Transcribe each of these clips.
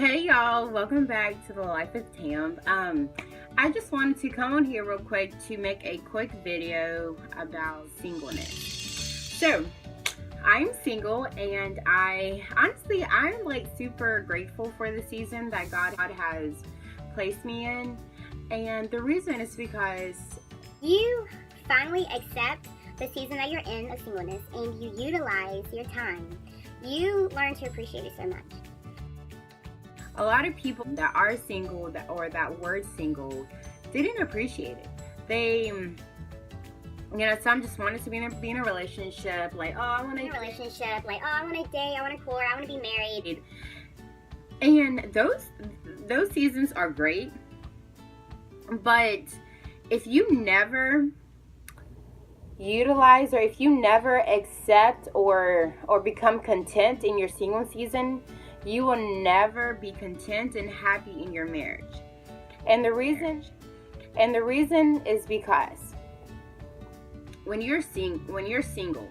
Hey y'all, welcome back to the Life of Tam. I just wanted to come on here real quick to make a quick video about singleness. So, I'm single and I'm like super grateful for the season that God has placed me in. And the reason is because you finally accept the season that you're in of singleness and you utilize your time. You learn to appreciate it so much. a lot of people that are single or that word single didn't appreciate it. They, some just wanted to be in a relationship, like, oh, I want to I want to date, I want to court, I want to be married. And those seasons are great, but if you never utilize, or if you never accept or become content in your single season, you will never be content and happy in your marriage. And the reason is because when you're single,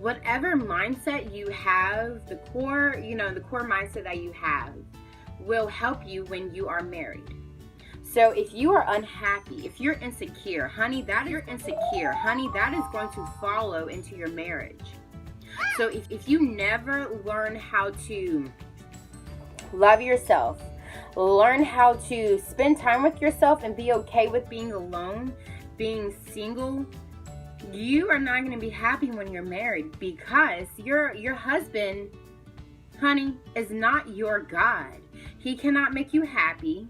whatever mindset you have, the core mindset that you have will help you when you are married. So if you are unhappy, if you're insecure, honey, that is going to follow into your marriage. So if you never learn how to love yourself, learn how to spend time with yourself and be okay with being alone, being single, you are not going to be happy when you're married, because your husband, honey, is not your God. He cannot make you happy.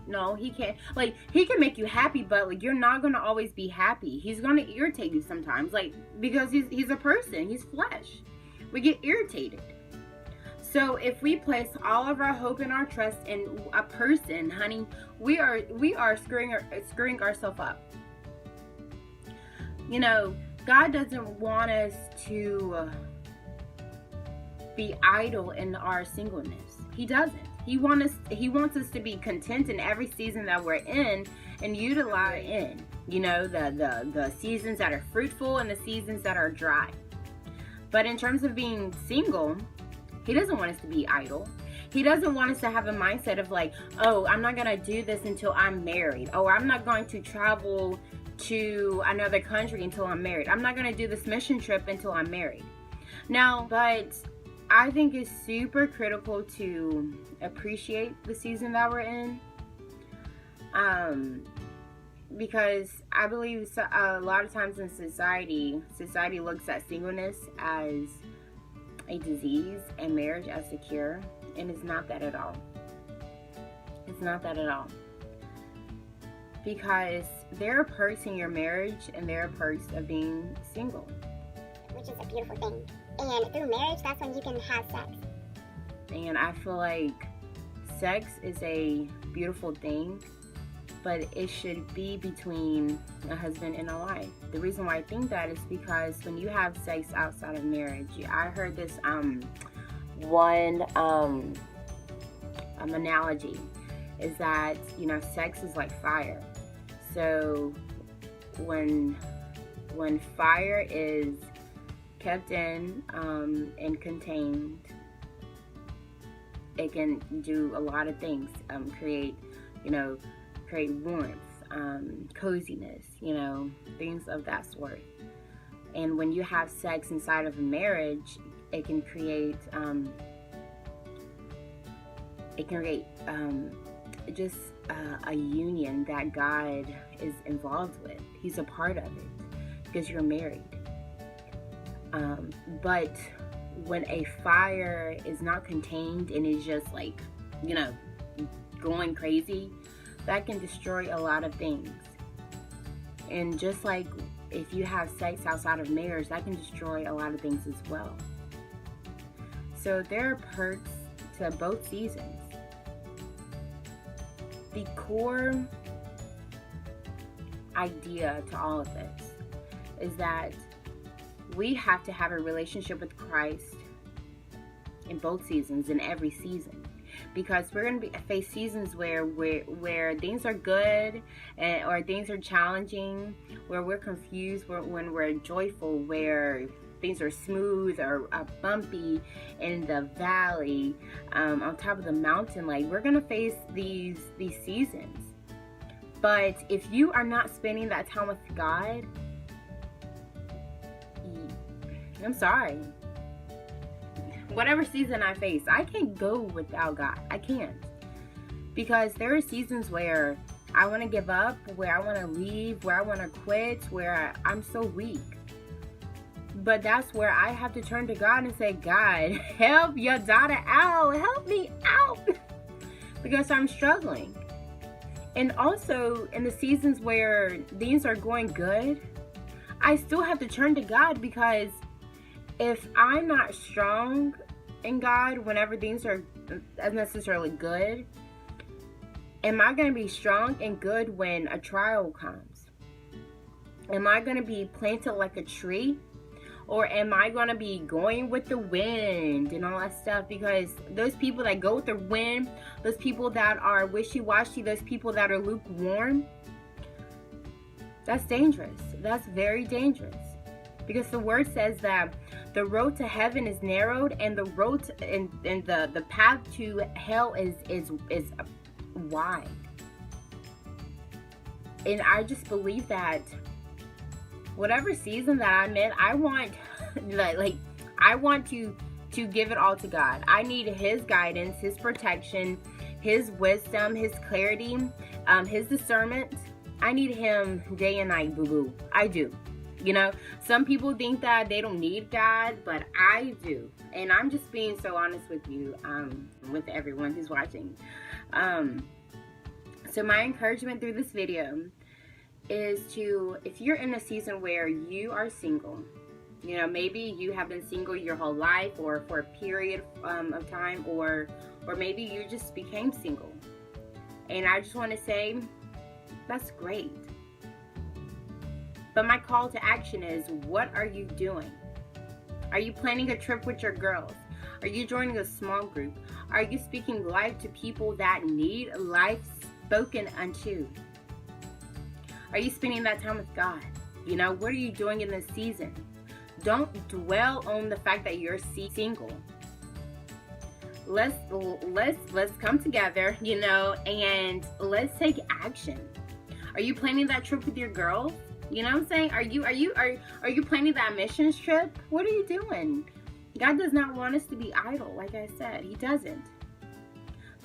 No, he can't. Like, he can make you happy, but like, you're not going to always be happy. He's going to irritate you sometimes, like, because he's a person. He's flesh. We get irritated. So if we place all of our hope and our trust in a person, honey, we are screwing ourselves up. God doesn't want us to be idle in our singleness. He doesn't. He wants us to be content in every season that we're in and utilize the seasons that are fruitful and the seasons that are dry. But in terms of being single, He doesn't want us to be idle. He doesn't want us to have a mindset of like, oh, I'm not going to do this until I'm married. Oh, I'm not going to travel to another country until I'm married. I'm not going to do this mission trip until I'm married. Now, but I think it's super critical to appreciate the season that we're in. Because I believe a lot of times in society looks at singleness as a disease and marriage as a cure, and it's not that at all. It's not that at all. Because there are perks in your marriage and there are perks of being single. Which is a beautiful thing. And through marriage, that's when you can have sex. And I feel like sex is a beautiful thing, but it should be between a husband and a wife. The reason why I think that is because when you have sex outside of marriage, I heard this one analogy is that sex is like fire. So when fire is kept in and contained, it can do a lot of things. Create warmth, coziness, things of that sort. And when you have sex inside of a marriage, it can create just a union that God is involved with. He's a part of it because you're married. But when a fire is not contained and is just like, going crazy, that can destroy a lot of things. And just like if you have sex outside of marriage, that can destroy a lot of things as well. So there are perks to both seasons. The core idea to all of this is that we have to have a relationship with Christ in both seasons, in every season. because we're going to face seasons where things are good or things are challenging, where we're confused, when we're joyful, where things are smooth or bumpy in the valley, on top of the mountain. Like, we're going to face these seasons. But if you are not spending that time with God, I'm sorry. Whatever season I face, I can't go without God. I can't. Because there are seasons where I want to give up, where I want to leave, where I want to quit, where I'm so weak. But that's where I have to turn to God and say, God, help your daughter out. Help me out. Because I'm struggling. And also, in the seasons where things are going good, I still have to turn to God, because if I'm not strong in God whenever things are necessarily good, am I going to be strong and good when a trial comes? Am I going to be planted like a tree? Or am I going to be going with the wind and all that stuff? Because those people that go with the wind, those people that are wishy-washy, those people that are lukewarm, that's dangerous. That's very dangerous. Because the word says that the road to heaven is narrowed, and the road to, and the path to hell is wide. And I just believe that whatever season that I'm in, I want I want to give it all to God. I need His guidance, His protection, His wisdom, His clarity, His discernment. I need Him day and night, boo-boo. I do. You know, some people think that they don't need God, but I do. And I'm just being so honest with you, with everyone who's watching. So my encouragement through this video is to, if you're in a season where you are single, you know, maybe you have been single your whole life, or for a period of time, or maybe you just became single. And I just want to say, that's great. But my call to action is, what are you doing? Are you planning a trip with your girls? Are you joining a small group? Are you speaking life to people that need life spoken unto? Are you spending that time with God? You know, what are you doing in this season? Don't dwell on the fact that you're single. Let's come together, you know, and let's take action. Are you planning that trip with your girls? You know what I'm saying? Are you planning that missions trip? What are you doing? God does not want us to be idle, like I said. He doesn't.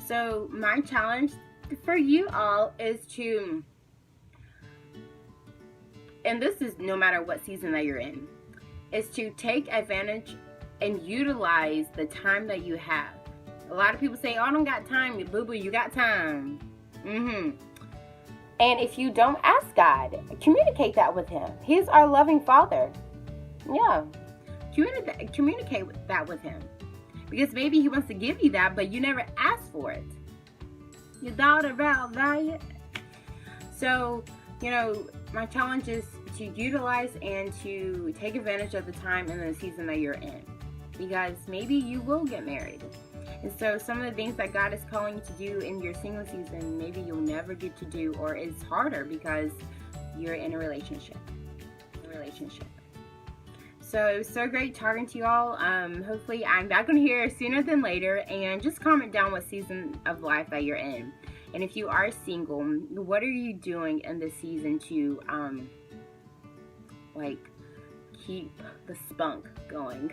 So my challenge for you all is to, and this is no matter what season that you're in, is to take advantage and utilize the time that you have. A lot of people say, oh, I don't got time. Boo-boo, you got time. And if you don't ask God, communicate that with Him. He's our loving Father. Yeah. Communicate that with Him. Because maybe He wants to give you that, but you never asked for it. Your daughter value. So, you know, my challenge is to utilize and to take advantage of the time and the season that you're in. Because maybe you will get married. And so some of the things that God is calling you to do in your single season, maybe you'll never get to do, or it's harder because you're in a relationship. So it was so great talking to you all. Hopefully I'm back on here sooner than later, and just comment down what season of life that you're in. And if you are single, what are you doing in this season to keep the spunk going?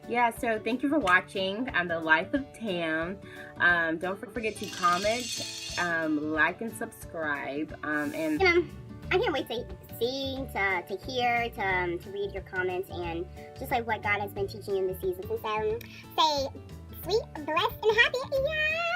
Yeah, so thank you for watching The Life of Tam. Don't forget to comment, like, and subscribe. And I can't wait to see, to hear, to read your comments, and just like what God has been teaching you in this season. So say sweet, blessed, and happy. Yeah.